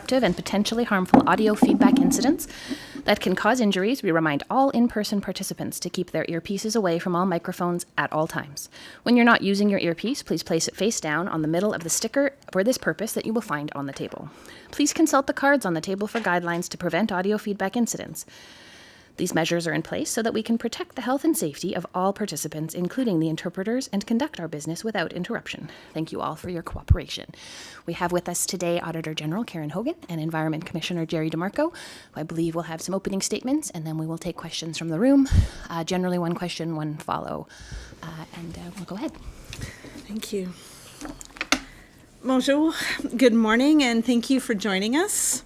disruptive and potentially harmful audio feedback incidents that can cause injuries, we remind all in-person participants to keep their earpieces away from all microphones at all times. When you're not using your earpiece, please place it face down on the middle of the sticker for this purpose that you will find on the table. Please consult the cards on the table for guidelines to prevent audio feedback incidents. These measures are in place so that we can protect the health and safety of all participants, including the interpreters, and conduct our business without interruption. Thank you all for your cooperation. We have with us today Auditor General Karen Hogan and Environment Commissioner Jerry DeMarco, who I believe will have some opening statements, and then we will take questions from the room. Generally one question, one follow. We'll go ahead. Thank you. Bonjour, good morning, and thank you for joining us.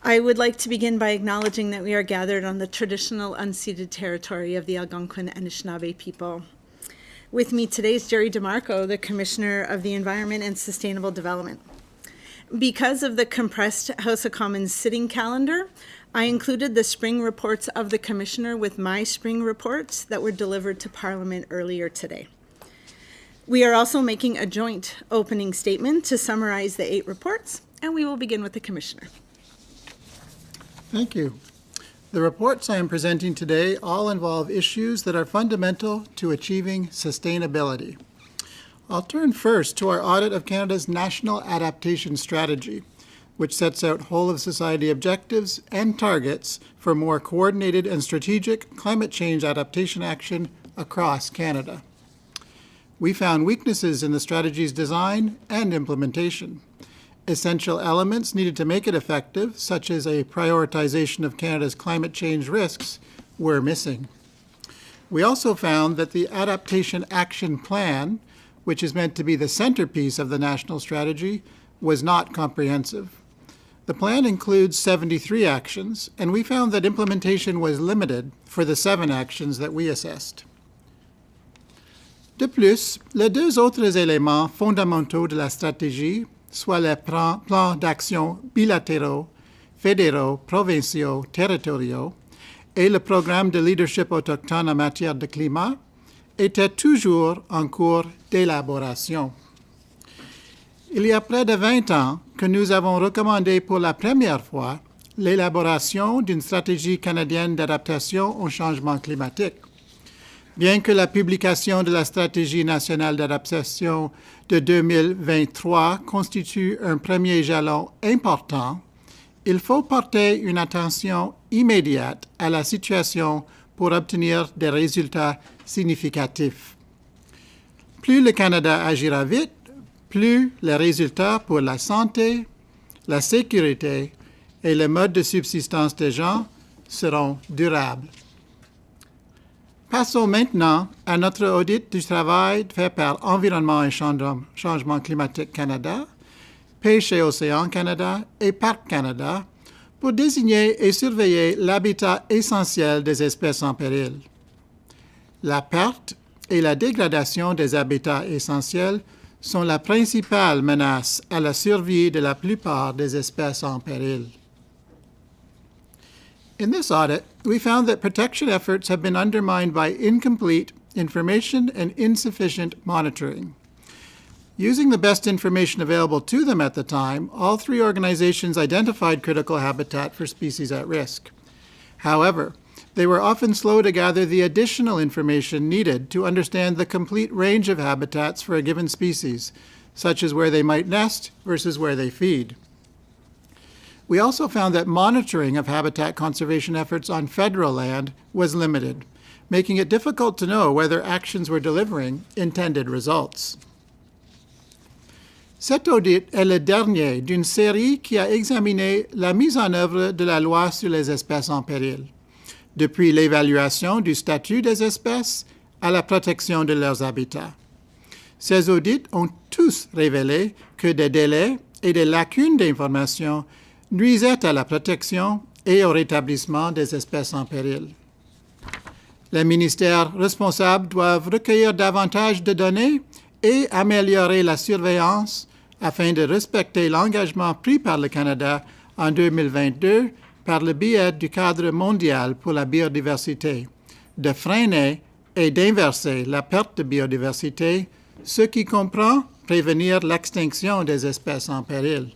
I would like to begin by acknowledging that we are gathered on the traditional unceded territory of the Algonquin and Anishinaabe people. With me today is Jerry DeMarco, the Commissioner of the Environment and Sustainable Development. Because of the compressed House of Commons sitting calendar, I included the spring reports of the Commissioner with my spring reports that were delivered to Parliament earlier today. We are also making a joint opening statement to summarize the 8 reports, and we will begin with the Commissioner. Thank you. The reports I am presenting today all involve issues that are fundamental to achieving sustainability. I'll turn first to our audit of Canada's National Adaptation Strategy, which sets out whole-of-society objectives and targets for more coordinated and strategic climate change adaptation action across Canada. We found weaknesses in the strategy's design and implementation. Essential elements needed to make it effective, such as a prioritization of Canada's climate change risks, were missing. We also found that the Adaptation Action Plan, which is meant to be the centerpiece of the national strategy, was not comprehensive. The plan includes 73 actions, and we found that implementation was limited for the 7 actions that we assessed. De plus, les 2 autres éléments fondamentaux de la stratégie, soit les plans d'action bilatéraux, fédéraux, provinciaux, territoriaux, et le programme de leadership autochtone en matière de climat, étaient toujours en cours d'élaboration. Il y a près de 20 ans que nous avons recommandé pour la première fois l'élaboration d'une stratégie canadienne d'adaptation au changement climatique. Bien que la publication de la stratégie nationale d'adaptation de 2023 constitue un premier jalon important, il faut porter une attention immédiate à la situation pour obtenir des résultats significatifs. Plus le Canada agira vite, plus les résultats pour la santé, la sécurité et le mode de subsistance des gens seront durables. Passons maintenant à notre audit du travail fait par Environnement et Changement climatique Canada, Pêche et Océan Canada et Parc Canada pour désigner et surveiller l'habitat essentiel des espèces en péril. La perte et la dégradation des habitats essentiels sont la principale menace à la survie de la plupart des espèces en péril. In this audit, we found that protection efforts have been undermined by incomplete information and insufficient monitoring. Using the best information available to them at the time, all 3 organizations identified critical habitat for species at risk. However, they were often slow to gather the additional information needed to understand the complete range of habitats for a given species, such as where they might nest versus where they feed. We also found that monitoring of habitat conservation efforts on federal land was limited, making it difficult to know whether actions were delivering intended results. Cet audit est le dernier d'une série qui a examiné la mise en œuvre de la loi sur les espèces en péril, depuis l'évaluation du statut des espèces à la protection de leurs habitats. Ces audits ont tous révélé que des délais et des lacunes d'information nuisaient à la protection et au rétablissement des espèces en péril. Les ministères responsables doivent recueillir davantage de données et améliorer la surveillance afin de respecter l'engagement pris par le Canada en 2022 par le biais du cadre mondial pour la biodiversité, de freiner et d'inverser la perte de biodiversité, ce qui comprend prévenir l'extinction des espèces en péril.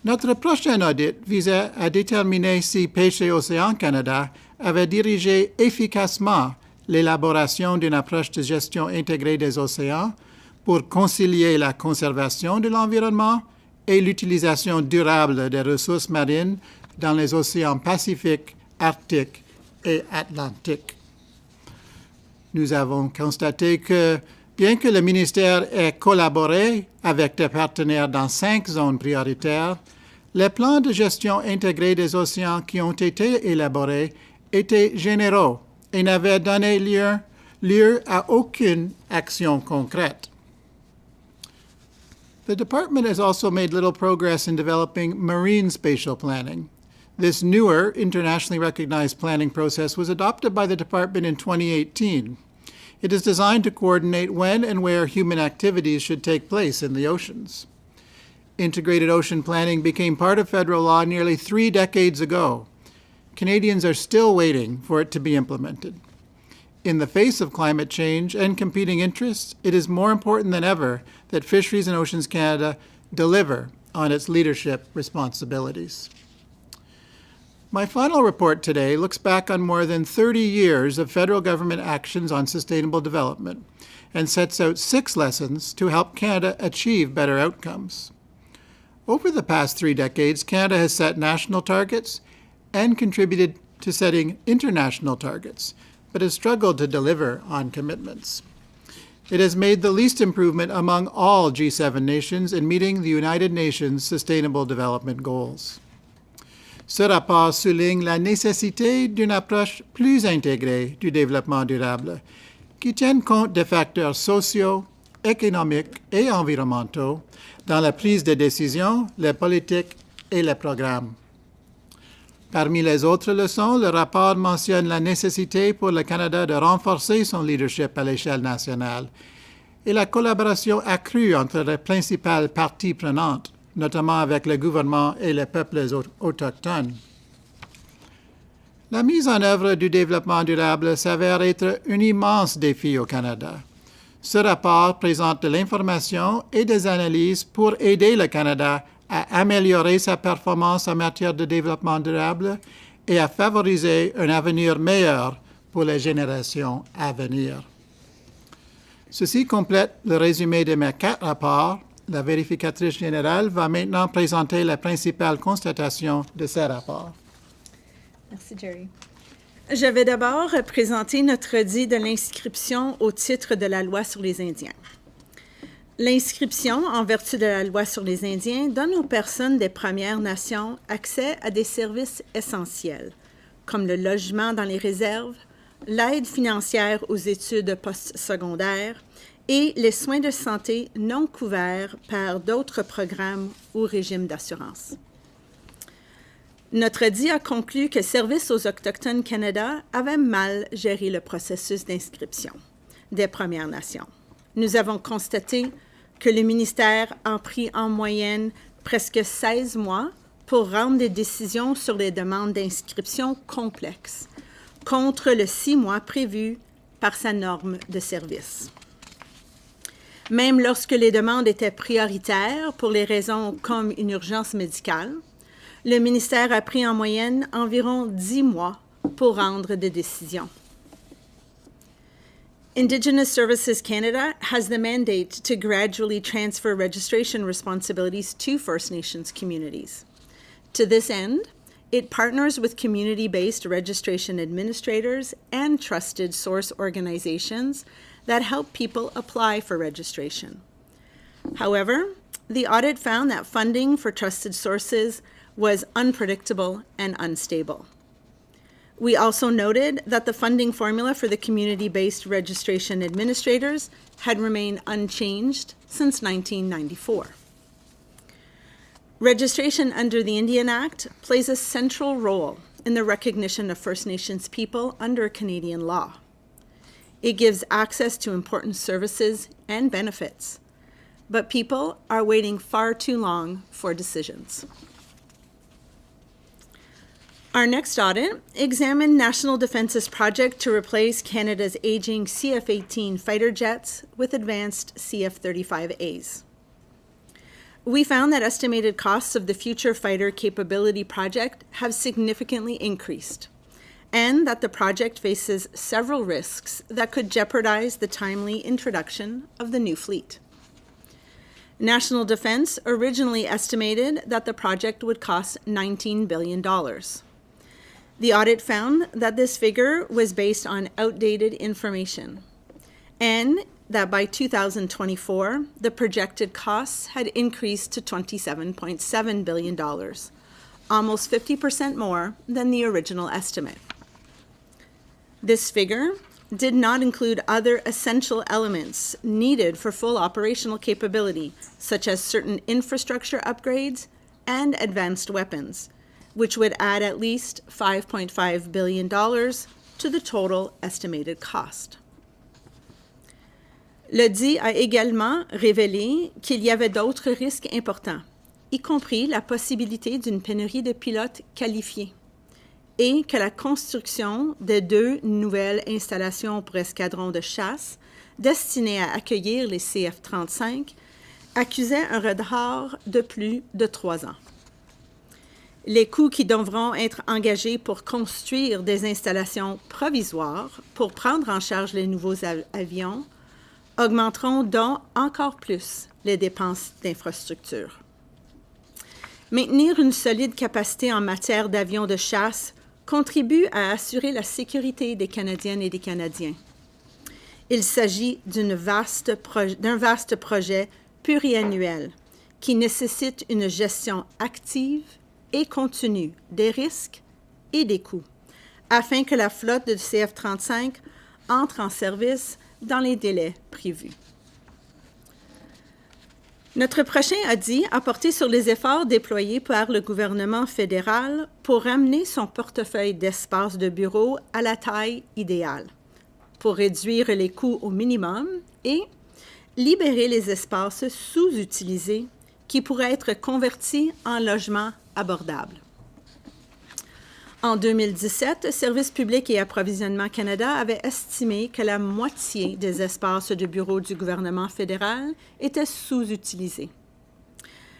Notre prochain audit visait à déterminer si Pêche et Océan Canada avait dirigé efficacement l'élaboration d'une approche de gestion intégrée des océans pour concilier la conservation de l'environnement et l'utilisation durable des ressources marines dans les océans Pacifique, Arctique et Atlantique. Nous avons constaté que, bien que le ministère ait collaboré avec des partenaires dans 5 zones prioritaires, les plans de gestion intégrée des océans qui ont été élaborés étaient généraux et n'avaient donné lieu à aucune action concrète. The department has also made little progress in developing marine spatial planning. This newer, internationally recognized planning process was adopted by the department in 2018. It is designed to coordinate when and where human activities should take place in the oceans. Integrated ocean planning became part of federal law nearly 3 decades ago. Canadians are still waiting for it to be implemented. In the face of climate change and competing interests, it is more important than ever that Fisheries and Oceans Canada deliver on its leadership responsibilities. My final report today looks back on more than 30 years of federal government actions on sustainable development and sets out 6 lessons to help Canada achieve better outcomes. Over the past 3 decades, Canada has set national targets and contributed to setting international targets, but has struggled to deliver on commitments. It has made the least improvement among all G7 nations in meeting the United Nations Sustainable Development Goals. Ce rapport souligne la nécessité d'une approche plus intégrée du développement durable, qui tienne compte des facteurs sociaux, économiques et environnementaux dans la prise de décision, les politiques et les programmes. Parmi les autres leçons, le rapport mentionne la nécessité pour le Canada de renforcer son leadership à l'échelle nationale et la collaboration accrue entre les principales parties prenantes, notamment avec le gouvernement et les peuples autochtones. La mise en œuvre du développement durable s'avère être un immense défi au Canada. Ce rapport présente de l'information et des analyses pour aider le Canada à améliorer sa performance en matière de développement durable et à favoriser un avenir meilleur pour les générations à venir. Ceci complète le résumé de mes 4 rapports. La vérificatrice générale va maintenant présenter les principales constatations de ces rapports. Merci, Jerry. Je vais d'abord présenter notre audit de l'inscription au titre de la loi sur les Indiens. L'inscription, en vertu de la loi sur les Indiens, donne aux personnes des Premières Nations accès à des services essentiels, comme le logement dans les réserves, l'aide financière aux études postsecondaires et les soins de santé non couverts par d'autres programmes ou régimes d'assurance. Notre audit a conclu que Services aux Autochtones Canada avait mal géré le processus d'inscription des Premières Nations. Nous avons constaté que le ministère a pris en moyenne presque 16 mois pour rendre des décisions sur les demandes d'inscription complexes, contre le 6 mois prévu par sa norme de service. Même lorsque les demandes étaient prioritaires pour les raisons comme une urgence médicale, le ministère a pris en moyenne environ 10 mois pour rendre des décisions. Indigenous Services Canada has the mandate to gradually transfer registration responsibilities to First Nations communities. To this end, it partners with community-based registration administrators and trusted source organizations that help people apply for registration. However, the audit found that funding for trusted sources was unpredictable and unstable. We also noted that the funding formula for the community-based registration administrators had remained unchanged since 1994. Registration under the Indian Act plays a central role in the recognition of First Nations people under Canadian law. It gives access to important services and benefits, but people are waiting far too long for decisions. Our next audit examined National Defence's project to replace Canada's aging CF-18 fighter jets with advanced CF-35As. We found that estimated costs of the Future Fighter Capability Project have significantly increased, and that the project faces several risks that could jeopardize the timely introduction of the new fleet. National Defense originally estimated that the project would cost $19 billion. The audit found that this figure was based on outdated information, and that by 2024, the projected costs had increased to $27.7 billion, almost 50% more than the original estimate. This figure did not include other essential elements needed for full operational capability, such as certain infrastructure upgrades and advanced weapons, which would add at least $5.5 billion to the total estimated cost. L'audit a également révélé qu'il y avait d'autres risques importants, y compris la possibilité d'une pénurie de pilotes qualifiés, et que la construction de 2 nouvelles installations pour escadrons de chasse destinées à accueillir les CF-35 accusait un retard de plus de 3 ans. Les coûts qui devront être engagés pour construire des installations provisoires pour prendre en charge les nouveaux avions augmenteront donc encore plus les dépenses d'infrastructure. Maintenir une solide capacité en matière d'avions de chasse contribue à assurer la sécurité des Canadiennes et des Canadiens. Il s'agit d'un vaste projet pluriannuel qui nécessite une gestion active et continue des risques et des coûts, afin que la flotte de CF-35 entre en service dans les délais prévus. Notre prochain audit a porté sur les efforts déployés par le gouvernement fédéral pour ramener son portefeuille d'espace de bureau à la taille idéale, pour réduire les coûts au minimum et libérer les espaces sous-utilisés qui pourraient être convertis en logements abordables. En 2017, Services publics et approvisionnement Canada avait estimé que la moitié des espaces de bureau du gouvernement fédéral étaient sous-utilisés.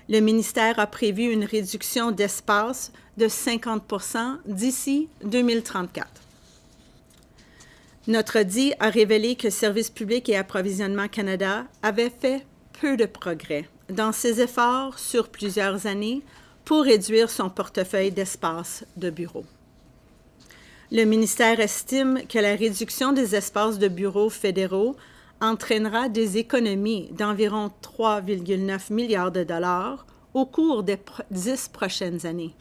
Le ministère a prévu une réduction d'espace de 50% d'ici 2034. Notre audit a révélé que Services publics et approvisionnement Canada avait fait peu de progrès dans ses efforts sur plusieurs années pour réduire son portefeuille d'espace de bureau. Le ministère estime que la réduction des espaces de bureaux fédéraux entraînera des économies d'environ 3,9 milliards de dollars au cours des 10 prochaines années.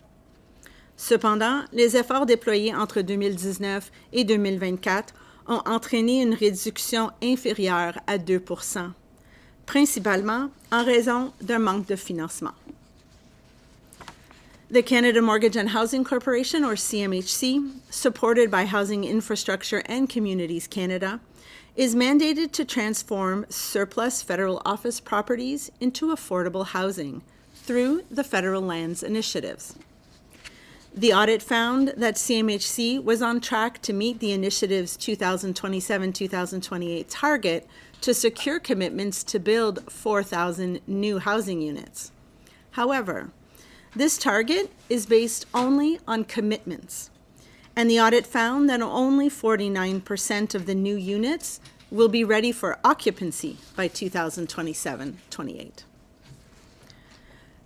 Cependant, les efforts déployés entre 2019 et 2024 ont entraîné une réduction inférieure à 2 %, principalement en raison d'un manque de financement. The Canada Mortgage and Housing Corporation, or CMHC, supported by Housing Infrastructure and Communities Canada, is mandated to transform surplus federal office properties into affordable housing through the Federal Lands Initiatives. The audit found that CMHC was on track to meet the initiative's 2027-2028 target to secure commitments to build 4,000 new housing units. However, this target is based only on commitments, and the audit found that only 49% of the new units will be ready for occupancy by 2027-28.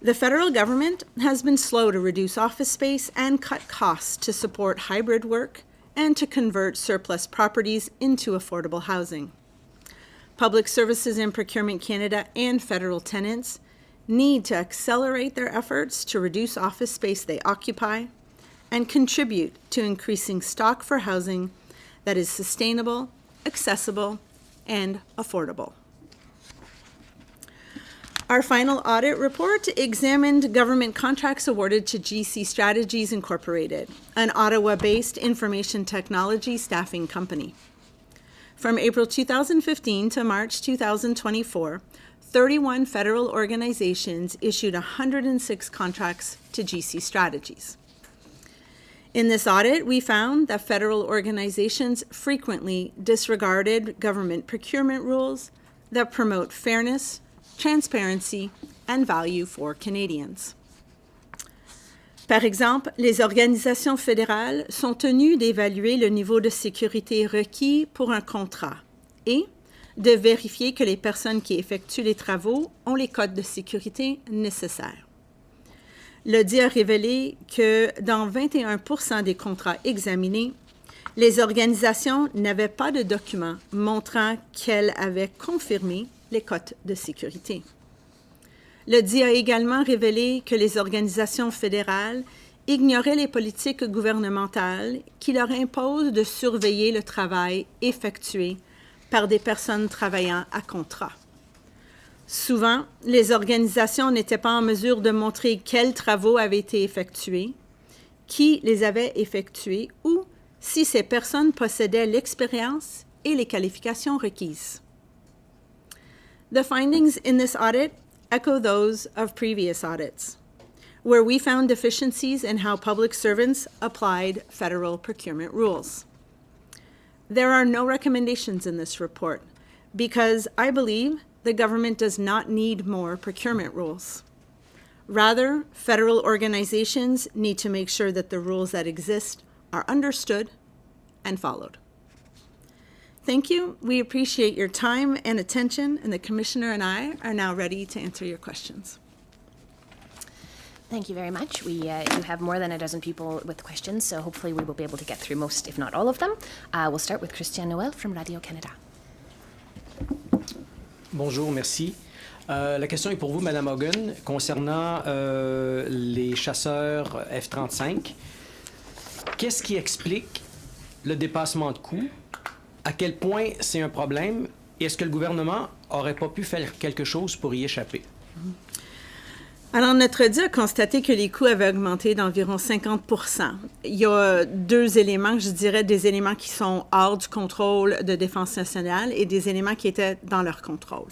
The federal government has been slow to reduce office space and cut costs to support hybrid work and to convert surplus properties into affordable housing. Public Services and Procurement Canada and federal tenants need to accelerate their efforts to reduce office space they occupy and contribute to increasing stock for housing that is sustainable, accessible, and affordable. Our final audit report examined government contracts awarded to GC Strategies Incorporated, an Ottawa-based information technology staffing company. From April 2015 to March 2024, 31 federal organizations issued 106 contracts to GC Strategies. In this audit, we found that federal organizations frequently disregarded government procurement rules that promote fairness, transparency, and value for Canadians. Par exemple, les organisations fédérales sont tenues d'évaluer le niveau de sécurité requis pour un contrat et de vérifier que les personnes qui effectuent les travaux ont les codes de sécurité nécessaires. L'audit a révélé que dans 21% des contrats examinés, les organisations n'avaient pas de documents montrant qu'elles avaient confirmé les codes de sécurité. L'audit a également révélé que les organisations fédérales ignoraient les politiques gouvernementales qui leur imposent de surveiller le travail effectué par des personnes travaillant à contrat. Souvent, les organisations n'étaient pas en mesure de montrer quels travaux avaient été effectués, qui les avait effectués ou si ces personnes possédaient l'expérience et les qualifications requises. The findings in this audit echo those of previous audits, where we found deficiencies in how public servants applied federal procurement rules. There are no recommendations in this report because I believe the government does not need more procurement rules. Rather, federal organizations need to make sure that the rules that exist are understood and followed. Thank you. We appreciate your time and attention, and the Commissioner and I are now ready to answer your questions. Thank you very much. We do have more than a dozen people with questions, so hopefully we will be able to get through most, if not all of them. We'll start with Christian Noël from Radio-Canada. Bonjour, merci. La question est pour vous, Madame Hogan, concernant les chasseurs F-35. Qu'est-ce qui explique le dépassement de coûts? À quel point c'est un problème? Et est-ce que le gouvernement n'aurait pas pu faire quelque chose pour y échapper? Alors, notre audit a constaté que les coûts avaient augmenté d'environ 50%. Il y a deux éléments, je dirais, des éléments qui sont hors du contrôle de Défense nationale et des éléments qui étaient dans leur contrôle.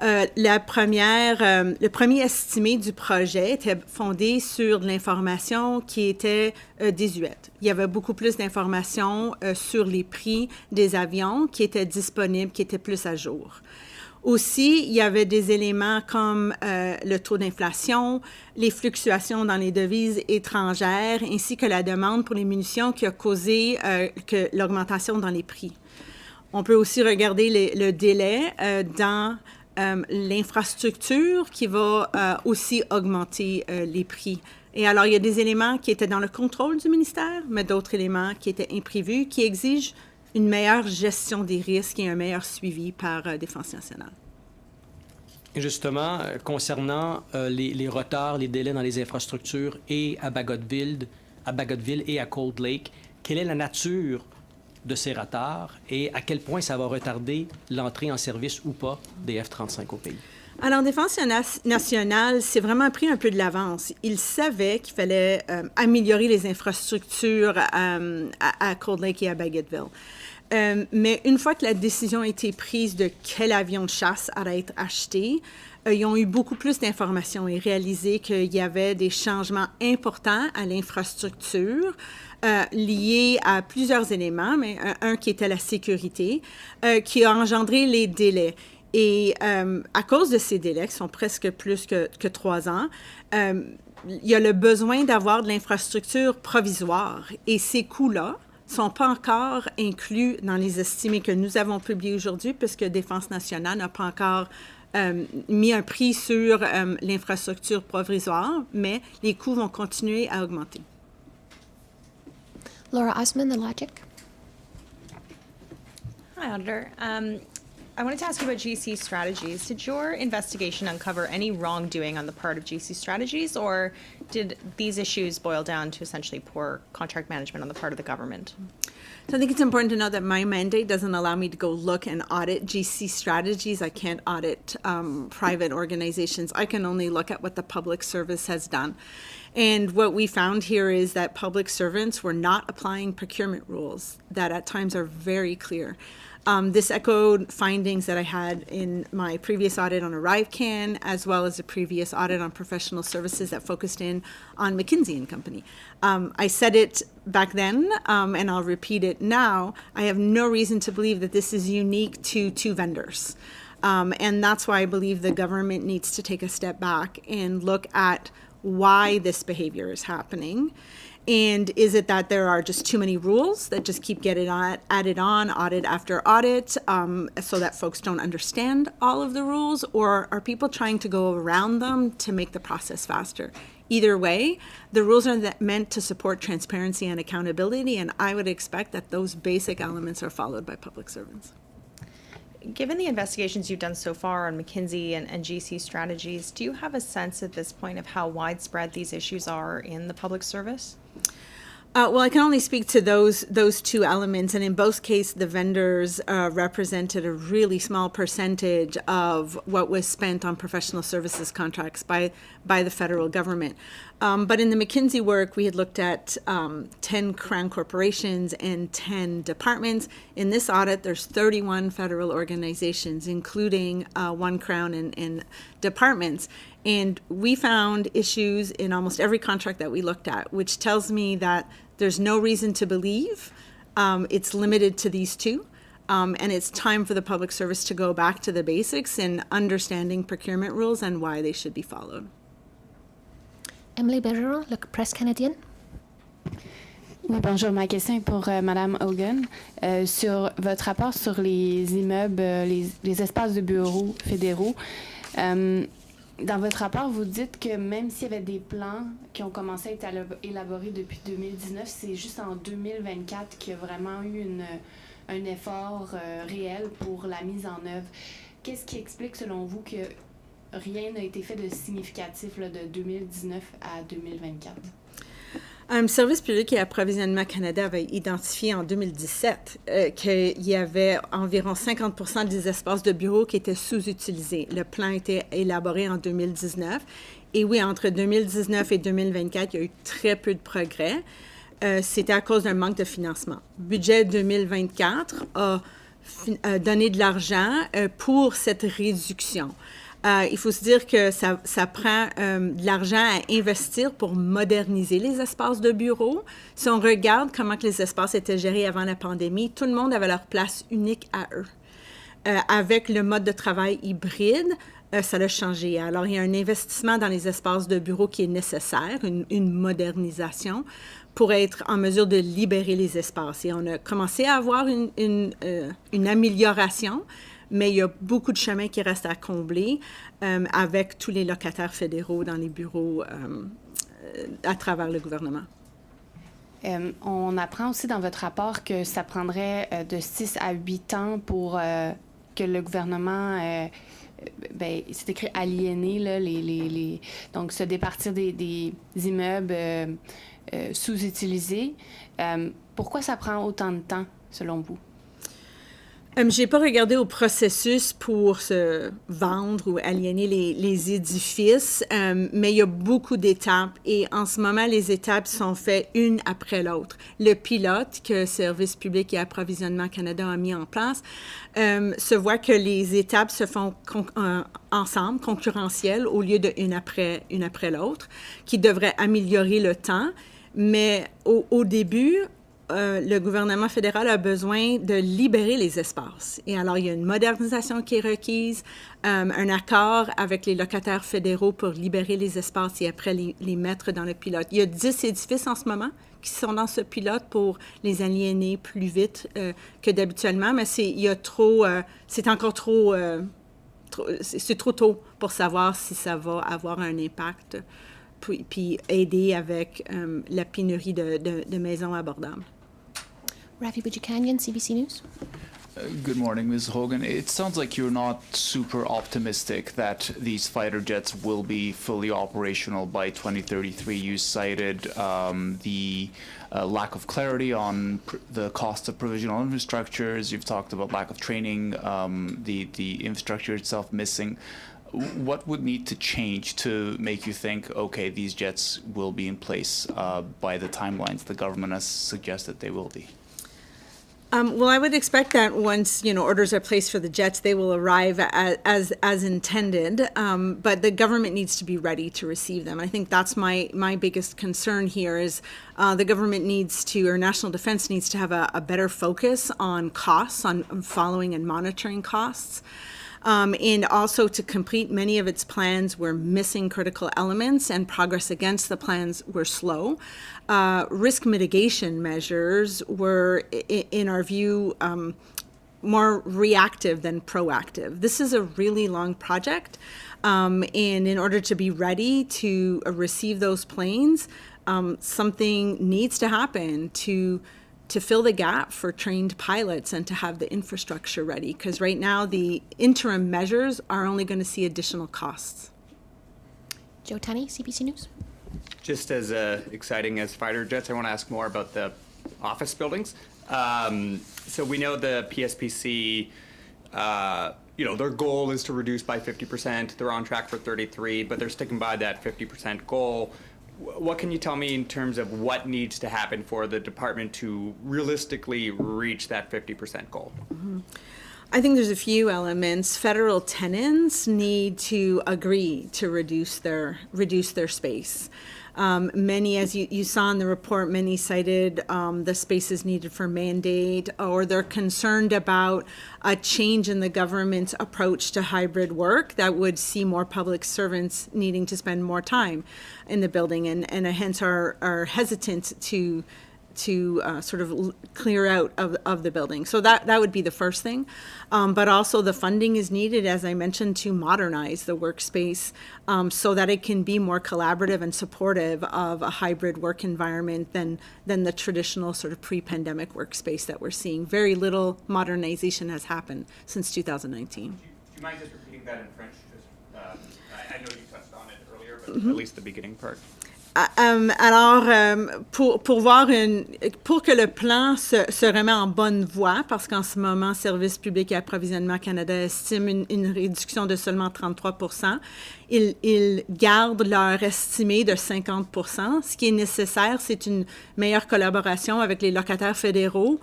Le premier estimé du projet était fondé sur de l'information qui était désuète. Il y avait beaucoup plus d'informations sur les prix des avions qui étaient disponibles, qui étaient plus à jour. Aussi, il y avait des éléments comme le taux d'inflation, les fluctuations dans les devises étrangères, ainsi que la demande pour les munitions qui a causé que l'augmentation dans les prix. On peut aussi regarder le délai dans l'infrastructure qui va aussi augmenter les prix. Et alors, il y a des éléments qui étaient dans le contrôle du ministère, mais d'autres éléments qui étaient imprévus, qui exigent une meilleure gestion des risques et un meilleur suivi par Défense nationale. Et justement, concernant les retards, les délais dans les infrastructures et à Bagotville et à Cold Lake, quelle est la nature de ces retards et à quel point ça va retarder l'entrée en service ou pas des F-35 au pays? Alors, Défense nationale s'est vraiment pris un peu de l'avance. Il savait qu'il fallait améliorer les infrastructures à Cold Lake et à Bagotville. Mais une fois que la décision a été prise de quel avion de chasse allait être acheté, ils ont eu beaucoup plus d'informations et réalisé qu'il y avait des changements importants à l'infrastructure liés à plusieurs éléments, mais un qui était la sécurité, qui a engendré les délais. Et à cause de ces délais, qui sont presque plus que 3 ans, il y a le besoin d'avoir de l'infrastructure provisoire. Et ces coûts-là ne sont pas encore inclus dans les estimés que nous avons publiés aujourd'hui, puisque Défense nationale n'a pas encore mis un prix sur l'infrastructure provisoire, mais les coûts vont continuer à augmenter. Laura Osman, The Logic. Hi, Auditor. I wanted to ask you about GC Strategies. Did your investigation uncover any wrongdoing on the part of GC Strategies, or did these issues boil down to essentially poor contract management on the part of the government? So I think it's important to know that my mandate doesn't allow me to go look and audit GC Strategies. I can't audit private organizations. I can only look at what the public service has done. And what we found here is that public servants were not applying procurement rules that at times are very clear. This echoed findings that I had in my previous audit on ArriveCan, as well as a previous audit on professional services that focused in on McKinsey & Company. I said it back then, and I'll repeat it now. I have no reason to believe that this is unique to 2 vendors. And that's why I believe the government needs to take a step back and look at why this behavior is happening. And is it that there are just too many rules that just keep getting added on audit after audit so that folks don't understand all of the rules? Or are people trying to go around them to make the process faster? Either way, the rules are meant to support transparency and accountability, and I would expect that those basic elements are followed by public servants. Given the investigations you've done so far on McKinsey and GC strategies, do you have a sense at this point of how widespread these issues are in the public service? Well, I can only speak to those two elements, and in both cases, the vendors represented a really small percentage of what was spent on professional services contracts by the federal government. But in the McKinsey work, we had looked at 10 Crown corporations and 10 departments. In this audit, there's 31 federal organizations, including 1 Crown and departments. And we found issues in almost every contract that we looked at, which tells me that there's no reason to believe it's limited to these two. And it's time for the public service to go back to the basics in understanding procurement rules and why they should be followed. Emily Bergeron, la presse canadienne. Oui, bonjour. Ma question est pour Madame Hogan. Sur votre rapport sur les immeubles, les espaces de bureaux fédéraux, dans votre rapport, vous dites que même s'il y avait des plans qui ont commencé à être élaborés depuis 2019, c'est juste en 2024 qu'il y a vraiment eu un effort réel pour la mise en œuvre. Qu'est-ce qui explique, selon vous, que rien n'a été fait de significatif là, de 2019 à 2024? Service public et approvisionnement Canada avait identifié en 2017 qu'il y avait environ 50% des espaces de bureaux qui étaient sous-utilisés. Le plan a été élaboré en 2019. Et oui, entre 2019 et 2024, il y a eu très peu de progrès. C'était à cause d'un manque de financement. Budget 2024 a donné de l'argent pour cette réduction. Il faut se dire que ça prend de l'argent à investir pour moderniser les espaces de bureau. Si on regarde comment que les espaces étaient gérés avant la pandémie, tout le monde avait leur place unique à eux. Avec le mode de travail hybride, ça a changé. Alors, il y a un investissement dans les espaces de bureau qui est nécessaire, une modernisation, pour être en mesure de libérer les espaces. Et on a commencé à avoir une amélioration, mais il y a beaucoup de chemin qui reste à combler avec tous les locataires fédéraux dans les bureaux à travers le gouvernement. On apprend aussi dans votre rapport que ça prendrait de 6 à 8 ans pour que le gouvernement, c'est écrit aliéner, là, donc se départir des immeubles sous-utilisés. Pourquoi ça prend autant de temps, selon vous? J'ai pas regardé au processus pour se vendre ou aliéner les édifices, mais il y a beaucoup d'étapes et en ce moment, les étapes sont faites une après l'autre. Le pilote que Service public et approvisionnement Canada a mis en place se voit que les étapes se font ensemble, concurrentielles, au lieu de une après l'autre, qui devrait améliorer le temps. Mais au début, le gouvernement fédéral a besoin de libérer les espaces. Et alors, il y a une modernisation qui est requise, un accord avec les locataires fédéraux pour libérer les espaces et après les mettre dans le pilote. Il y a 10 édifices en ce moment qui sont dans ce pilote pour les aliéner plus vite que d'habituellement, mais c'est encore trop tôt pour savoir si ça va avoir un impact puis aider avec la pénurie de maisons abordables. Ravi Boudjikanian, CBC News. Good morning, Ms. Hogan. It sounds like you're not super optimistic that these fighter jets will be fully operational by 2033. You cited the lack of clarity on the cost of provisional infrastructures. You've talked about lack of training, the infrastructure itself missing. What would need to change to make you think, okay, these jets will be in place by the timelines the government has suggested they will be? Well, I would expect that once, orders are placed for the jets, they will arrive as intended, but the government needs to be ready to receive them. I think that's my biggest concern here is the government or national defense needs to have a better focus on costs, on following and monitoring costs. And also to complete many of its plans were missing critical elements and progress against the plans were slow. Risk mitigation measures were, in our view, more reactive than proactive. This is a really long project, and in order to be ready to receive those planes, something needs to happen to fill the gap for trained pilots and to have the infrastructure ready, because right now the interim measures are only going to see additional costs. Joe Tunney, CBC News. Just as exciting as fighter jets, I want to ask more about the office buildings. So we know the PSPC, their goal is to reduce by 50%. They're on track for 33, but they're sticking by that 50% goal. What can you tell me in terms of what needs to happen for the department to realistically reach that 50% goal? Mm-hmm. I think there's a few elements. Federal tenants need to agree to reduce their space. Many, as you saw in the report, many cited the spaces needed for mandate, or they're concerned about a change in the government's approach to hybrid work that would see more public servants needing to spend more time in the building, and hence are hesitant to sort of clear out of the building. So that would be the first thing. But also the funding is needed, as I mentioned, to modernize the workspace so that it can be more collaborative and supportive of a hybrid work environment than the traditional sort of pre-pandemic workspace that we're seeing. Very little modernization has happened since 2019. Do you mind just repeating that in French? I know you touched on it earlier, but Mm-hmm. at least the beginning part. Alors, pour que le plan se remet en bonne voie, parce qu'en ce moment, Service public et approvisionnement Canada estime une réduction de seulement 33%, ils gardent leur estimé de 50%. Ce qui est nécessaire, c'est une meilleure collaboration avec les locataires fédéraux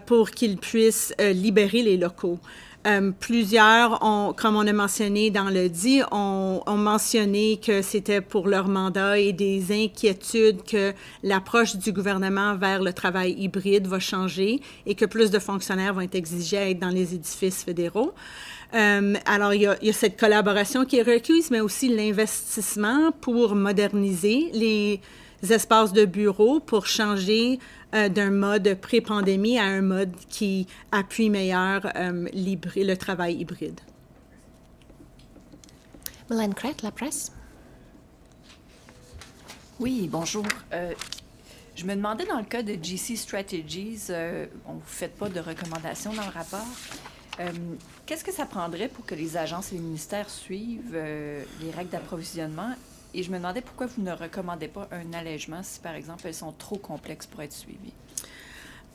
pour qu'ils puissent libérer les locaux. Plusieurs, comme on a mentionné dans le dit, ont mentionné que c'était pour leur mandat et des inquiétudes que l'approche du gouvernement vers le travail hybride va changer et que plus de fonctionnaires vont être exigés à être dans les édifices fédéraux. Alors, il y a cette collaboration qui est requise, mais aussi l'investissement pour moderniser les espaces de bureaux, pour changer d'un mode pré-pandémie à un mode qui appuie meilleur le travail hybride. Mylène Crête, La Presse. Oui, bonjour. Je me demandais, dans le cas de GC Strategies, vous ne faites pas de recommandations dans le rapport. Qu'est-ce que ça prendrait pour que les agences et les ministères suivent les règles d'approvisionnement? Et je me demandais pourquoi vous ne recommandez pas un allègement si, par exemple, elles sont trop complexes pour être suivies.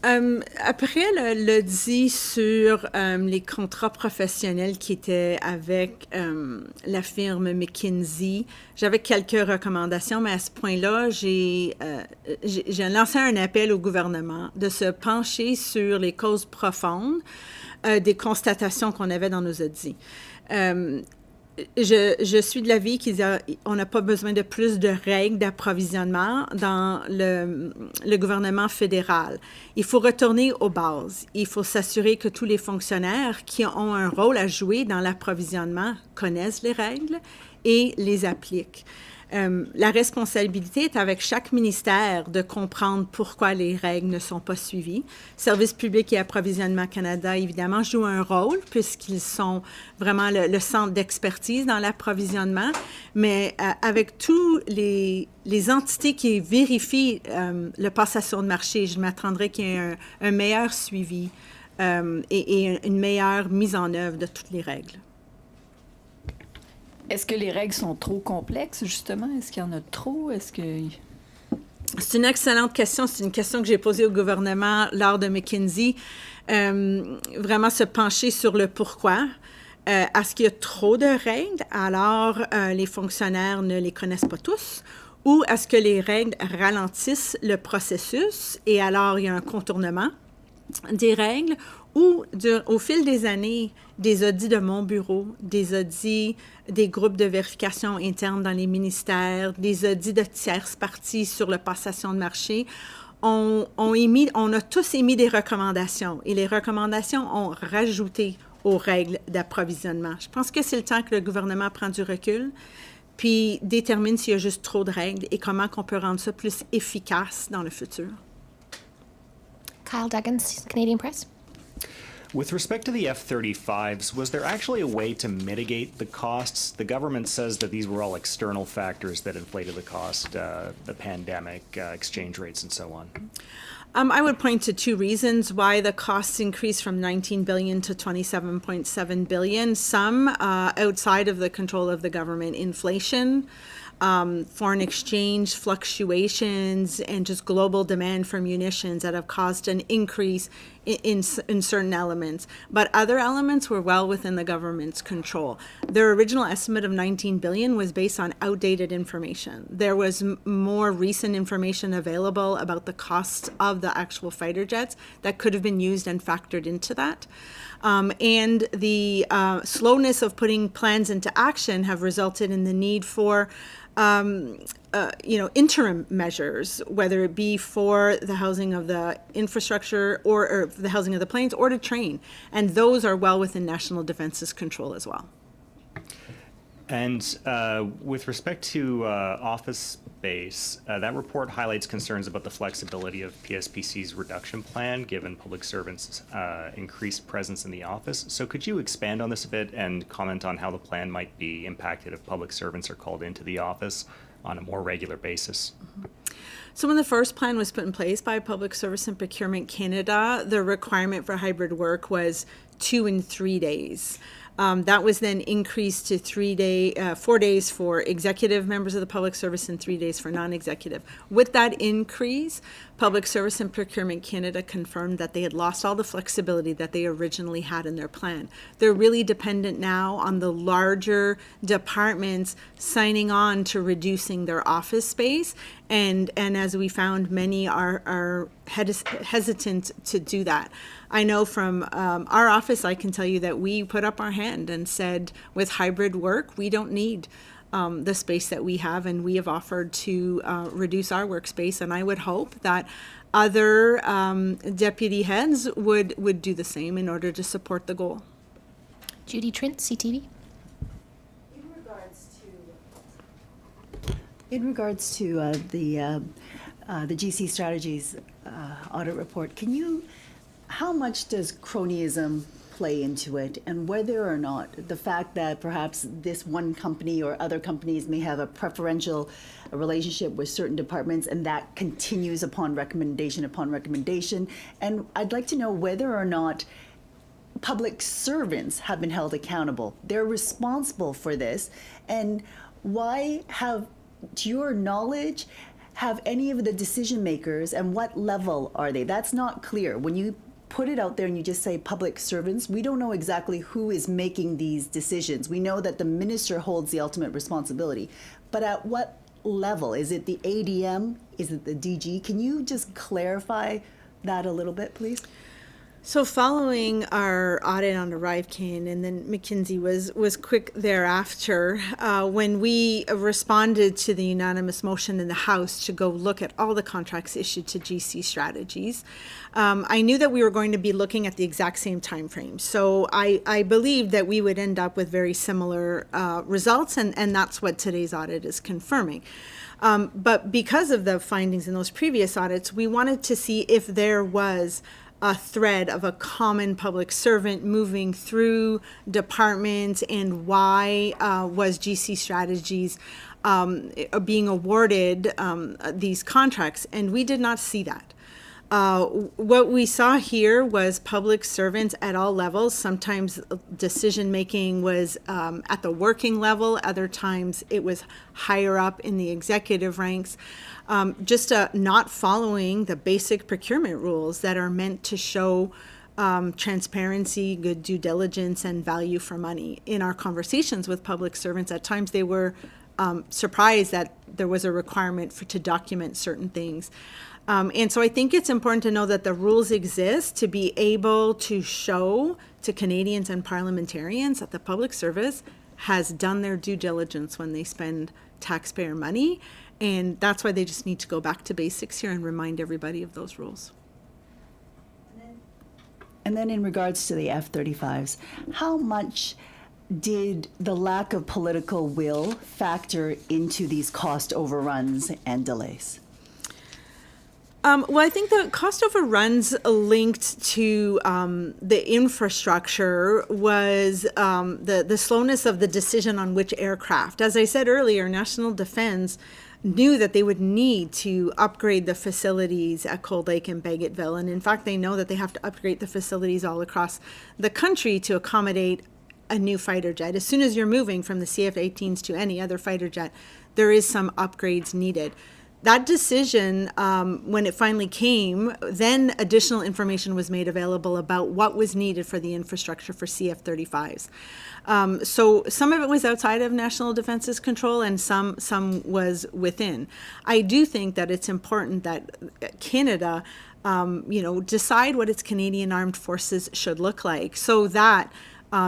Après le dit sur les contrats professionnels qui étaient avec la firme McKinsey, j'avais quelques recommandations, mais à ce point-là, j'ai lancé un appel au gouvernement de se pencher sur les causes profondes des constatations qu'on avait dans nos audits. Je suis de l'avis qu'on n'a pas besoin de plus de règles d'approvisionnement dans le gouvernement fédéral. Il faut retourner aux bases. Il faut s'assurer que tous les fonctionnaires qui ont un rôle à jouer dans l'approvisionnement connaissent les règles et les appliquent. La responsabilité est avec chaque ministère de comprendre pourquoi les règles ne sont pas suivies. Service public et approvisionnement Canada, évidemment, joue un rôle puisqu'ils sont vraiment le centre d'expertise dans l'approvisionnement, mais avec tous les entités qui vérifient la passation de marché, je m'attendrais qu'il y ait un meilleur suivi et une meilleure mise en œuvre de toutes les règles. Est-ce que les règles sont trop complexes, justement? Est-ce qu'il y en a trop? C'est une excellente question. C'est une question que j'ai posée au gouvernement lors de McKinsey. Vraiment se pencher sur le pourquoi. Est-ce qu'il y a trop de règles, alors les fonctionnaires ne les connaissent pas tous? Ou est-ce que les règles ralentissent le processus et alors il y a un contournement des règles? Ou au fil des années, des audits de mon bureau, des audits des groupes de vérification interne dans les ministères, des audits de tierces parties sur la passation de marché, on a tous émis des recommandations et les recommandations ont rajouté aux règles d'approvisionnement. Je pense que c'est le temps que le gouvernement prend du recul puis détermine s'il y a juste trop de règles et comment qu'on peut rendre ça plus efficace dans le futur. Kyle Duggan, Canadian Press. With respect to the F-35s, was there actually a way to mitigate the costs? The government says that these were all external factors that inflated the cost, the pandemic, exchange rates, and so on. I would point to two reasons why the costs increased from $19 billion to $27.7 billion. Some outside of the control of the government, inflation, foreign exchange fluctuations, and just global demand for munitions that have caused an increase in certain elements. But other elements were well within the government's control. Their original estimate of $19 billion was based on outdated information. There was more recent information available about the costs of the actual fighter jets that could have been used and factored into that. And the slowness of putting plans into action have resulted in the need for interim measures, whether it be for the housing of the infrastructure or the housing of the planes or to train. And those are well within National Defense's control as well. And with respect to office space, that report highlights concerns about the flexibility of PSPC's reduction plan, given public servants' increased presence in the office. So could you expand on this a bit and comment on how the plan might be impacted if public servants are called into the office on a more regular basis? So when the first plan was put in place by Public Service and Procurement Canada, the requirement for hybrid work was 2 and 3 days. That was then increased to 4 days for executive members of the public service and 3 days for non-executive. With that increase, Public Service and Procurement Canada confirmed that they had lost all the flexibility that they originally had in their plan. They're really dependent now on the larger departments signing on to reducing their office space. And as we found, many are hesitant to do that. I know from our office, I can tell you that we put up our hand and said, with hybrid work, we don't need the space that we have, and we have offered to reduce our workspace. And I would hope that other deputy heads would do the same in order to support the goal. Judy Trent, CTV. In regards to the GC Strategies audit report, how much does cronyism play into it, and whether or not the fact that perhaps this one company or other companies may have a preferential relationship with certain departments, and that continues upon recommendation, and I'd like to know whether or not public servants have been held accountable. They're responsible for this, and why to your knowledge, have any of the decision makers, and what level are they? That's not clear. When you put it out there and you just say public servants, we don't know exactly who is making these decisions. We know that the minister holds the ultimate responsibility, but at what level? Is it the ADM? Is it the DG? Can you just clarify that a little bit, please? So following our audit on Arrivecane, and then McKinsey was quick thereafter, when we responded to the unanimous motion in the House to go look at all the contracts issued to GC Strategies, I knew that we were going to be looking at the exact same time frame. So I believed that we would end up with very similar results, and that's what today's audit is confirming. But because of the findings in those previous audits, we wanted to see if there was a thread of a common public servant moving through departments, and why was GC Strategies being awarded these contracts, and we did not see that. What we saw here was public servants at all levels. Sometimes decision making was at the working level, other times it was higher up in the executive ranks. Just not following the basic procurement rules that are meant to show transparency, good due diligence, and value for money. In our conversations with public servants, at times they were surprised that there was a requirement to document certain things. And so I think it's important to know that the rules exist to be able to show to Canadians and parliamentarians that the public service has done their due diligence when they spend taxpayer money. And that's why they just need to go back to basics here and remind everybody of those rules. And then in regards to the F-35s, how much did the lack of political will factor into these cost overruns and delays? Well, I think the cost overruns linked to the infrastructure was the slowness of the decision on which aircraft. As I said earlier, National Defense knew that they would need to upgrade the facilities at Cold Lake and Bagotville. And in fact, they know that they have to upgrade the facilities all across the country to accommodate a new fighter jet. As soon as you're moving from the CF-18s to any other fighter jet, there is some upgrades needed. That decision, when it finally came, then additional information was made available about what was needed for the infrastructure for CF-35s. So some of it was outside of National Defense's control and some was within. I do think that it's important that Canada, decide what its Canadian Armed Forces should look like so that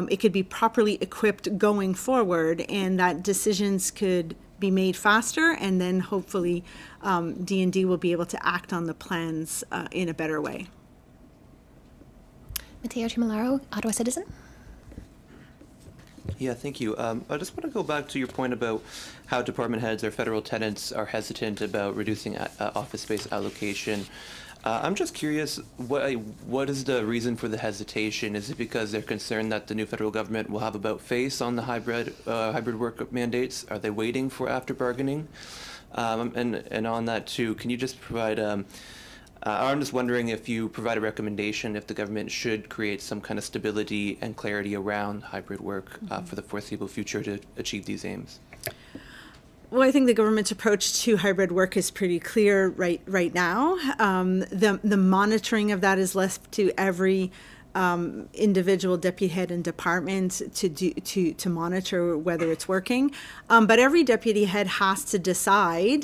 it could be properly equipped going forward and that decisions could be made faster, and then hopefully D&D will be able to act on the plans in a better way. Mateo Chimilaro, Ottawa Citizen. Yeah, thank you. I just want to go back to your point about how department heads or federal tenants are hesitant about reducing office space allocation. I'm just curious, what is the reason for the hesitation? Is it because they're concerned that the new federal government will have about face on the hybrid work mandates? Are they waiting for after bargaining? And on that too, can you just provide? I'm just wondering if you provide a recommendation if the government should create some kind of stability and clarity around hybrid work for the foreseeable future to achieve these aims. Well, I think the government's approach to hybrid work is pretty clear right now. The monitoring of that is left to every individual deputy head and department to monitor whether it's working. But every deputy head has to decide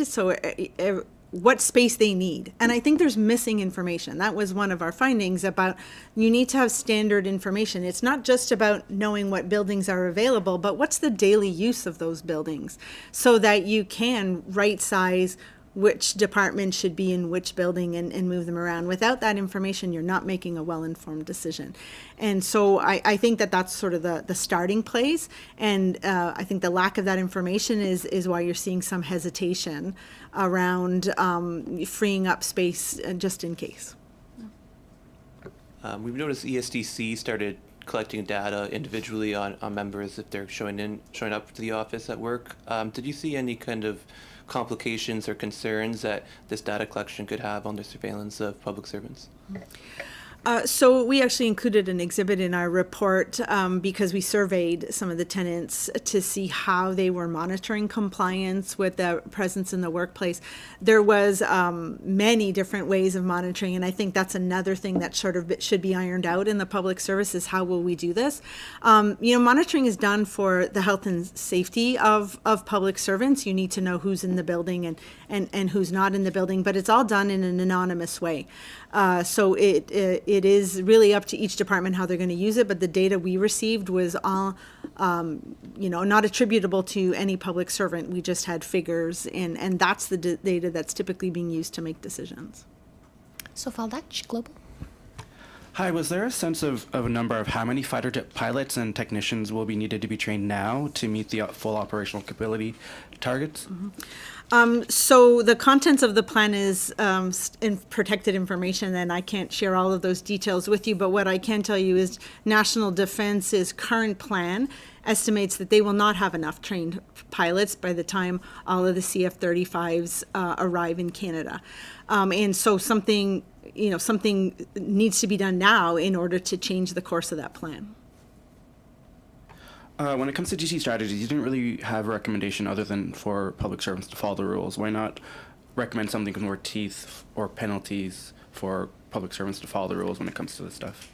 what space they need. And I think there's missing information. That was one of our findings about you need to have standard information. It's not just about knowing what buildings are available, but what's the daily use of those buildings so that you can right size which department should be in which building and move them around. Without that information, you're not making a well-informed decision. And so I think that's sort of the starting place. And I think the lack of that information is why you're seeing some hesitation around freeing up space just in case. We've noticed ESDC started collecting data individually on members if they're showing up to the office at work. Did you see any kind of complications or concerns that this data collection could have on the surveillance of public servants? So we actually included an exhibit in our report because we surveyed some of the tenants to see how they were monitoring compliance with the presence in the workplace. There was many different ways of monitoring, and I think that's another thing that sort of should be ironed out in the public service is how will we do this? Monitoring is done for the health and safety of public servants. You need to know who's in the building and who's not in the building, but it's all done in an anonymous way. So it is really up to each department how they're going to use it, but the data we received was all, not attributable to any public servant. We just had figures, and that's the data that's typically being used to make decisions. So Faldach, Global. Hi, was there a sense of a number of how many fighter jet pilots and technicians will be needed to be trained now to meet the full operational capability targets? Mm-hmm. So the contents of the plan is in protected information, and I can't share all of those details with you, but what I can tell you is National Defense's current plan estimates that they will not have enough trained pilots by the time all of the CF-35s arrive in Canada. And so something needs to be done now in order to change the course of that plan. When it comes to GC strategies, you didn't really have a recommendation other than for public servants to follow the rules. Why not recommend something with more teeth or penalties for public servants to follow the rules when it comes to this stuff?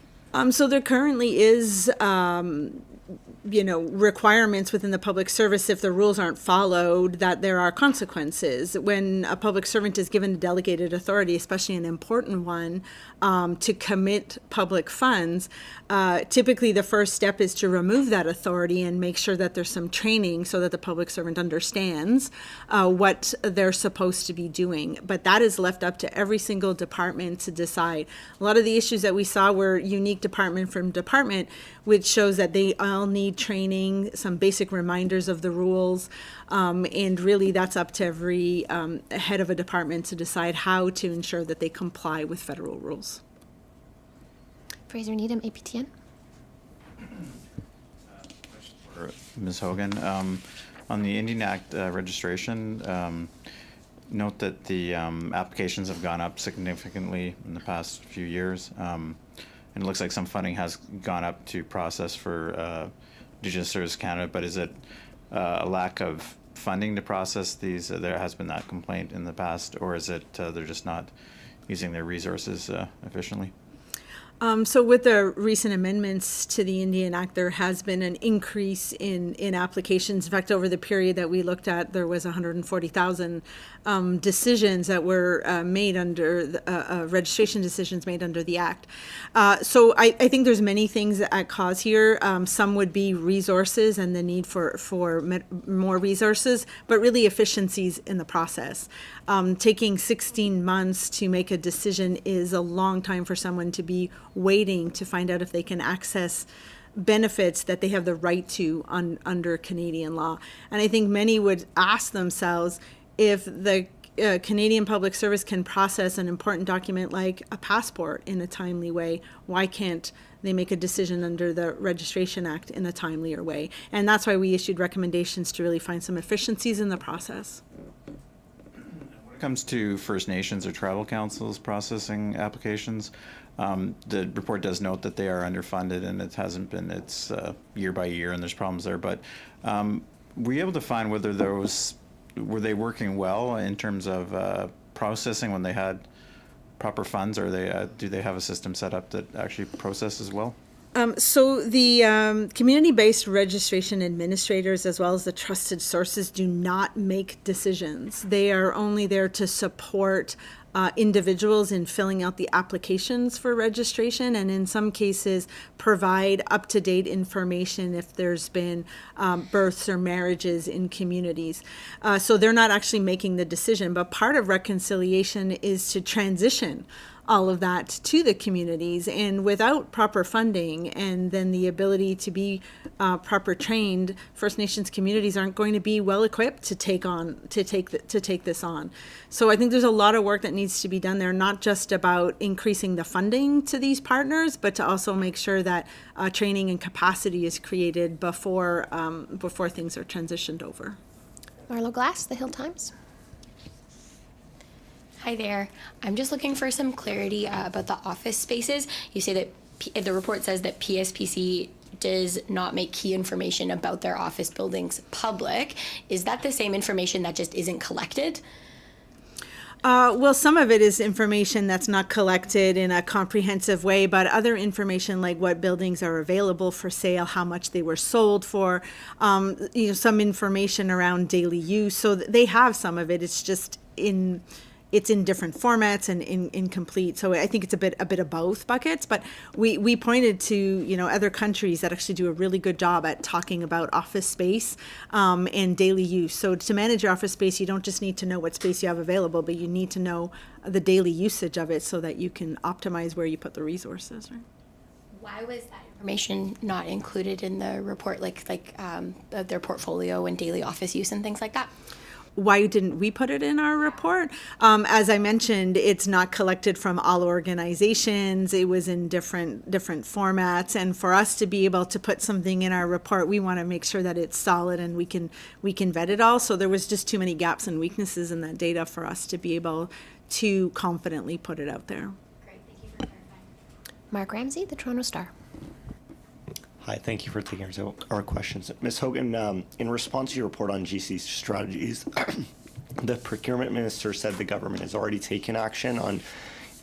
So there currently is, requirements within the public service if the rules aren't followed, that there are consequences. When a public servant is given a delegated authority, especially an important one, to commit public funds, typically the first step is to remove that authority and make sure that there's some training so that the public servant understands what they're supposed to be doing. But that is left up to every single department to decide. A lot of the issues that we saw were unique department from department, which shows that they all need training, some basic reminders of the rules, and really that's up to every head of a department to decide how to ensure that they comply with federal rules. Fraser Needham, APTN. For Ms. Hogan, on the Indian Act registration, note that the applications have gone up significantly in the past few years. And it looks like some funding has gone up to process for Indigenous Service Canada, but is it a lack of funding to process these? There has been that complaint in the past, or is it they're just not using their resources efficiently? So with the recent amendments to the Indian Act, there has been an increase in applications. In fact, over the period that we looked at, there was 140,000 decisions that were made under the, registration decisions made under the Act. So I think there's many things at cause here. Some would be resources and the need for more resources, but really efficiencies in the process. Taking 16 months to make a decision is a long time for someone to be waiting to find out if they can access benefits that they have the right to under Canadian law. And I think many would ask themselves, if the Canadian Public Service can process an important document like a passport in a timely way, why can't they make a decision under the Registration Act in a timelier way? And that's why we issued recommendations to really find some efficiencies in the process. When it comes to First Nations or tribal councils processing applications, the report does note that they are underfunded, and it hasn't been, it's year by year, and there's problems there. But were you able to find whether those, were they working well in terms of processing when they had proper funds, or they do they have a system set up that actually processes well? So the community-based registration administrators, as well as the trusted sources, do not make decisions. They are only there to support individuals in filling out the applications for registration, and in some cases provide up-to-date information if there's been births or marriages in communities. So they're not actually making the decision, but part of reconciliation is to transition all of that to the communities, and without proper funding and then the ability to be proper trained, First Nations communities aren't going to be well equipped to take this on. So I think there's a lot of work that needs to be done there, not just about increasing the funding to these partners, but to also make sure that training and capacity is created before things are transitioned over. Marlo Glass, The Hill Times. Hi there. I'm just looking for some clarity about the office spaces. You say that the report says that PSPC does not make key information about their office buildings public. Is that the same information that just isn't collected? Well, some of it is information that's not collected in a comprehensive way, but other information like what buildings are available for sale, how much they were sold for, some information around daily use. So they have some of it. It's just it's in different formats and incomplete. So I think it's a bit of both buckets, but we pointed to, other countries that actually do a really good job at talking about office space and daily use. So to manage your office space, you don't just need to know what space you have available, but you need to know the daily usage of it so that you can optimize where you put the resources, right? Why was that information not included in the report, like their portfolio and daily office use and things like that? Why didn't we put it in our report? As I mentioned, it's not collected from all organizations. It was in different formats, and for us to be able to put something in our report, we want to make sure that it's solid and we can vet it all. So there was just too many gaps and weaknesses in that data for us to be able to confidently put it out there. Great, thank you for clarifying. Mark Ramsey, The Toronto Star. Hi, thank you for taking our questions. Ms. Hogan, in response to your report on GC strategies, the procurement minister said the government has already taken action on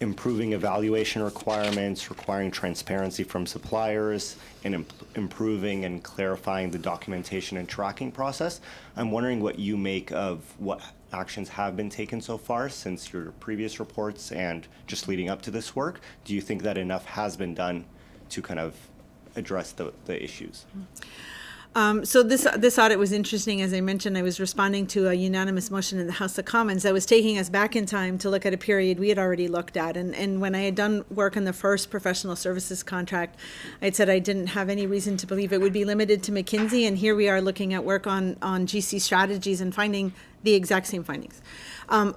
improving evaluation requirements, requiring transparency from suppliers, and improving and clarifying the documentation and tracking process. I'm wondering what you make of what actions have been taken so far since your previous reports and just leading up to this work. Do you think that enough has been done to kind of address the issues? So this audit was interesting. As I mentioned, I was responding to a unanimous motion in the House of Commons that was taking us back in time to look at a period we had already looked at. And when I had done work on the first professional services contract, I'd said I didn't have any reason to believe it would be limited to McKinsey. And here we are looking at work on GC strategies and finding the exact same findings.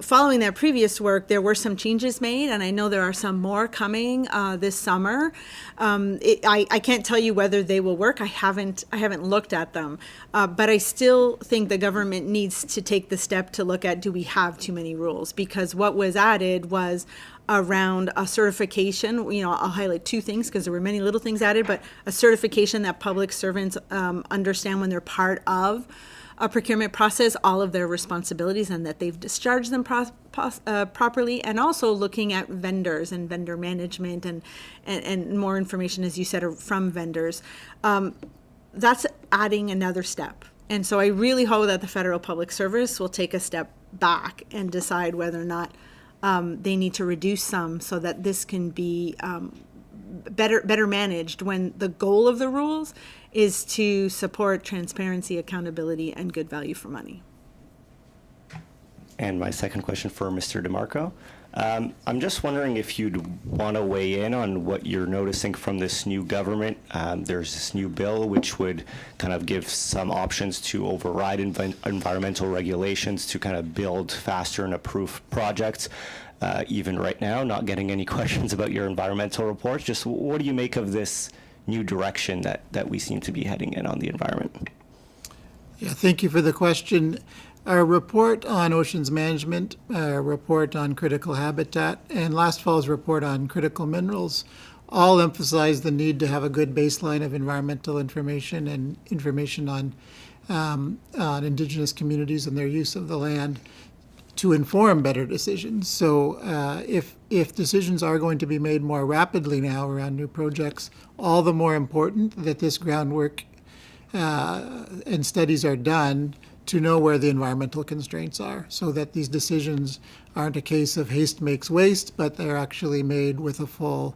Following that previous work, there were some changes made, and I know there are some more coming this summer. I can't tell you whether they will work. I haven't looked at them, but I still think the government needs to take the step to look at, do we have too many rules? Because what was added was around a certification. I'll highlight two things because there were many little things added, but a certification that public servants understand when they're part of a procurement process, all of their responsibilities, and that they've discharged them properly, and also looking at vendors and vendor management and more information, as you said, from vendors. That's adding another step. And so I really hope that the Federal Public Service will take a step back and decide whether or not they need to reduce some so that this can be better managed, when the goal of the rules is to support transparency, accountability, and good value for money. And my second question for Mr. DeMarco. I'm just wondering if you'd want to weigh in on what you're noticing from this new government. There's this new bill which would kind of give some options to override environmental regulations to kind of build faster and approve projects. Even right now, not getting any questions about your environmental reports. Just what do you make of this new direction that we seem to be heading in on the environment? Yeah, thank you for the question. Our report on oceans management, our report on critical habitat, and last fall's report on critical minerals all emphasize the need to have a good baseline of environmental information and information on Indigenous communities and their use of the land to inform better decisions. So if decisions are going to be made more rapidly now around new projects, all the more important that this groundwork and studies are done to know where the environmental constraints are, so that these decisions aren't a case of haste makes waste, but they're actually made with a full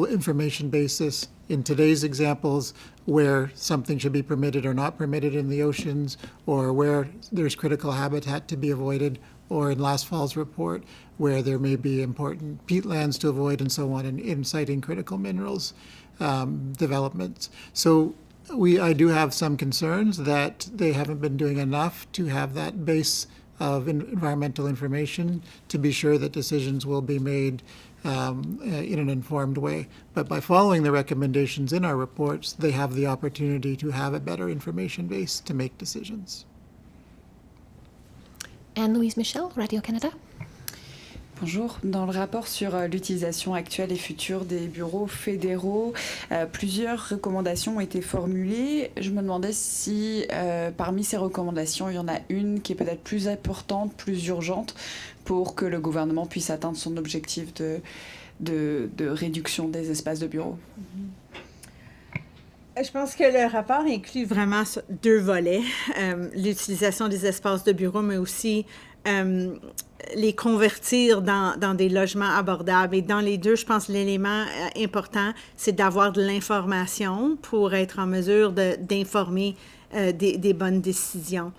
information basis. In today's examples, where something should be permitted or not permitted in the oceans, or where there's critical habitat to be avoided, or in last fall's report, where there may be important peatlands to avoid, and so on, in citing critical minerals developments. So I do have some concerns that they haven't been doing enough to have that base of environmental information to be sure that decisions will be made in an informed way. But by following the recommendations in our reports, they have the opportunity to have a better information base to make decisions. Anne-Louise Michel, Radio-Canada. Bonjour. Dans le rapport sur l'utilisation actuelle et future des bureaux fédéraux, plusieurs recommandations ont été formulées. Je me demandais si parmi ces recommandations, il y en a une qui est peut-être plus importante, plus urgente, pour que le gouvernement puisse atteindre son objectif de réduction des espaces de bureaux. Je pense que le rapport inclut vraiment deux volets, l'utilisation des espaces de bureaux, mais aussi les convertir dans des logements abordables. Et dans les deux, je pense que l'élément important, c'est d'avoir de l'information pour être en mesure d'informer des bonnes décisions.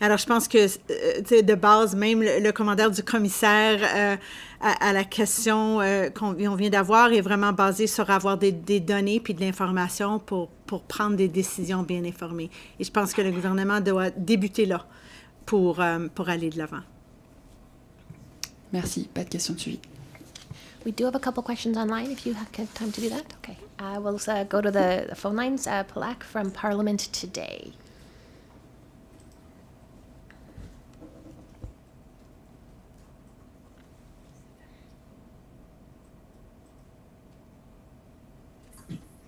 Alors, je pense que, de base, même le commentaire du commissaire à la question qu'on vient d'avoir est vraiment basé sur avoir des données puis de l'information pour prendre des décisions bien informées. Et je pense que le gouvernement doit débuter là pour aller de l'avant. Merci. Pas de questions de suivi. We do have a couple questions online, if you have time to do that. Okay. We'll go to the phone lines. Palak from Parliament Today.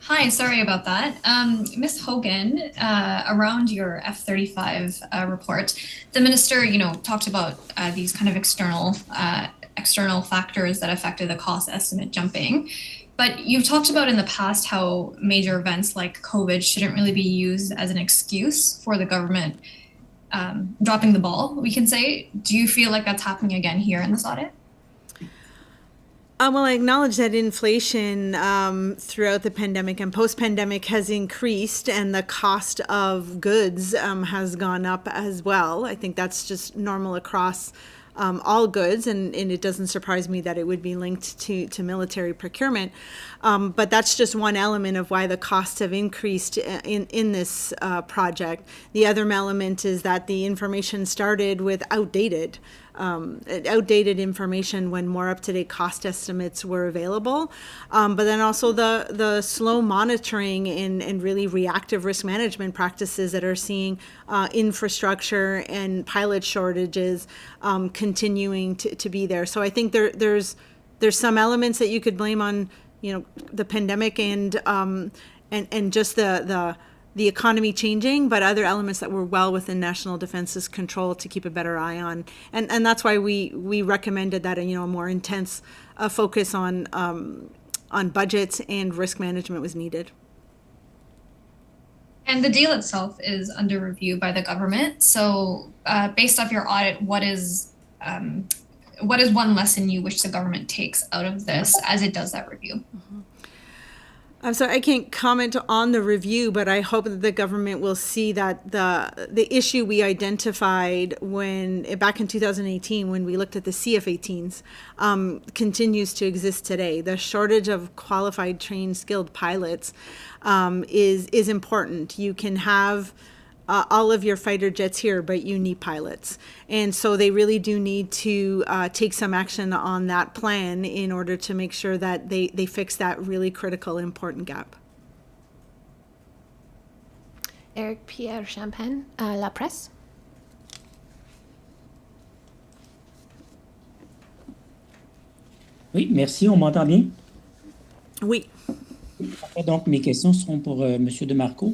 Hi, sorry about that. Ms. Hogan, around your F-35 report, the minister, talked about these kind of external factors that affected the cost estimate jumping. But you've talked about in the past how major events like COVID shouldn't really be used as an excuse for the government dropping the ball, we can say. Do you feel like that's happening again here in this audit? Well, I acknowledge that inflation throughout the pandemic and post-pandemic has increased, and the cost of goods has gone up as well. I think that's just normal across all goods, and it doesn't surprise me that it would be linked to military procurement. But that's just one element of why the costs have increased in this project. The other element is that the information started with outdated information when more up-to-date cost estimates were available. But then also the slow monitoring and really reactive risk management practices that are seeing infrastructure and pilot shortages continuing to be there. So I think there's some elements that you could blame on, the pandemic and just the economy changing, but other elements that were well within National Defense's control to keep a better eye on. And that's why we recommended that a more intense focus on budgets and risk management was needed. And the deal itself is under review by the government. So based off your audit, what is one lesson you wish the government takes out of this as it does that review? I'm sorry, I can't comment on the review, but I hope that the government will see that the issue we identified back in 2018 when we looked at the CF-18s continues to exist today. The shortage of qualified, trained, skilled pilots is important. You can have all of your fighter jets here, but you need pilots. And so they really do need to take some action on that plan in order to make sure that they fix that really critical, important gap. Eric Pierre Champagne, La Presse. Oui, merci. On m'entend bien? Oui. Donc, mes questions seront pour M. DeMarco.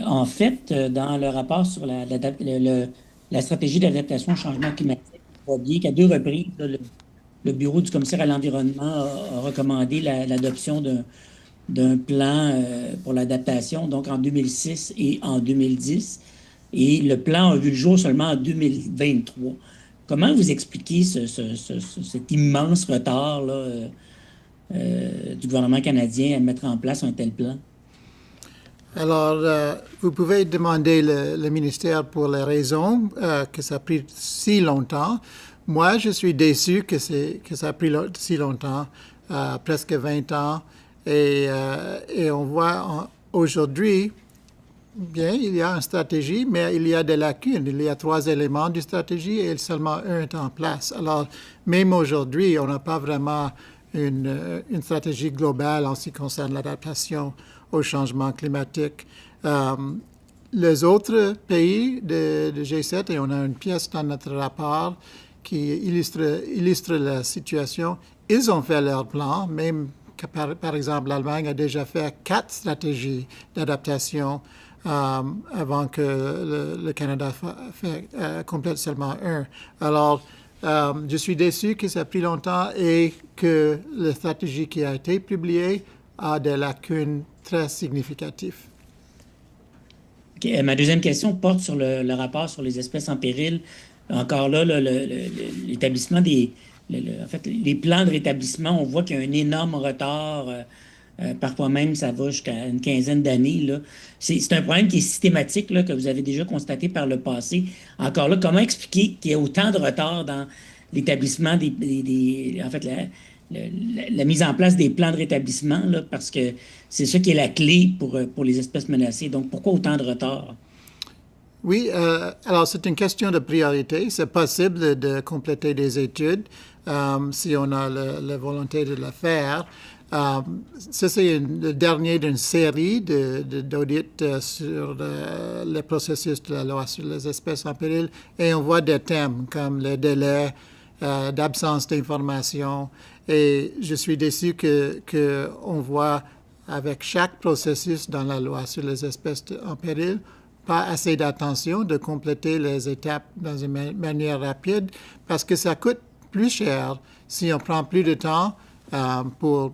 En fait, dans le rapport sur la stratégie d'adaptation au changement climatique, on voit bien qu'à 2 reprises, le Bureau du commissaire à l'environnement a recommandé l'adoption d'un plan pour l'adaptation, donc en 2006 et en 2010. Et le plan a vu le jour seulement en 2023. Comment vous expliquez cet immense retard là, du gouvernement canadien à mettre en place un tel plan? Alors, vous pouvez demander le ministère pour les raisons que ça a pris si longtemps. Moi, je suis déçu que ça a pris si longtemps, presque 20 ans. Et on voit aujourd'hui, bien, il y a une stratégie, mais il y a des lacunes. Il y a 3 éléments de stratégie et seulement un est en place. Alors, même aujourd'hui, on n'a pas vraiment une stratégie globale en ce qui concerne l'adaptation au changement climatique. Les autres pays de G7, et on a une pièce dans notre rapport qui illustre la situation, ils ont fait leur plan, même que par exemple l'Allemagne a déjà fait 4 stratégies d'adaptation avant que le Canada complète seulement 1. Alors, je suis déçu que ça a pris longtemps et que la stratégie qui a été publiée a des lacunes très significatives. Okay. Ma deuxième question porte sur le rapport sur les espèces en péril. Encore là, l'établissement en fait, les plans de rétablissement, on voit qu'il y a un énorme retard. Parfois même, ça va jusqu'à une quinzaine d'années. Là. C'est un problème qui est systématique, là, que vous avez déjà constaté par le passé. Encore là, comment expliquer qu'il y a autant de retard dans l'établissement en fait, la mise en place des plans de rétablissement, là, parce que c'est ça qui est la clé pour les espèces menacées. Donc, pourquoi autant de retard? Oui, alors c'est une question de priorité. C'est possible de compléter des études si on a la volonté de le faire. Ça, c'est le dernier d'une série d'audits sur le processus de la loi sur les espèces en péril. Et on voit des thèmes comme le délai d'absence d'information. Et je suis déçu qu'on voit avec chaque processus dans la loi sur les espèces en péril, pas assez d'attention de compléter les étapes dans une manière rapide parce que ça coûte plus cher si on prend plus de temps pour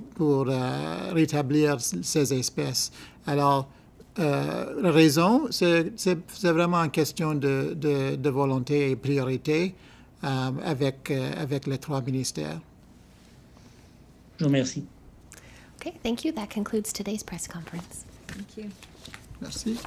rétablir ces espèces. Alors, la raison, c'est vraiment une question de volonté et de priorité avec les 3 ministères. Je vous remercie. Okay, thank you. That concludes today's press conference. Thank you. Merci.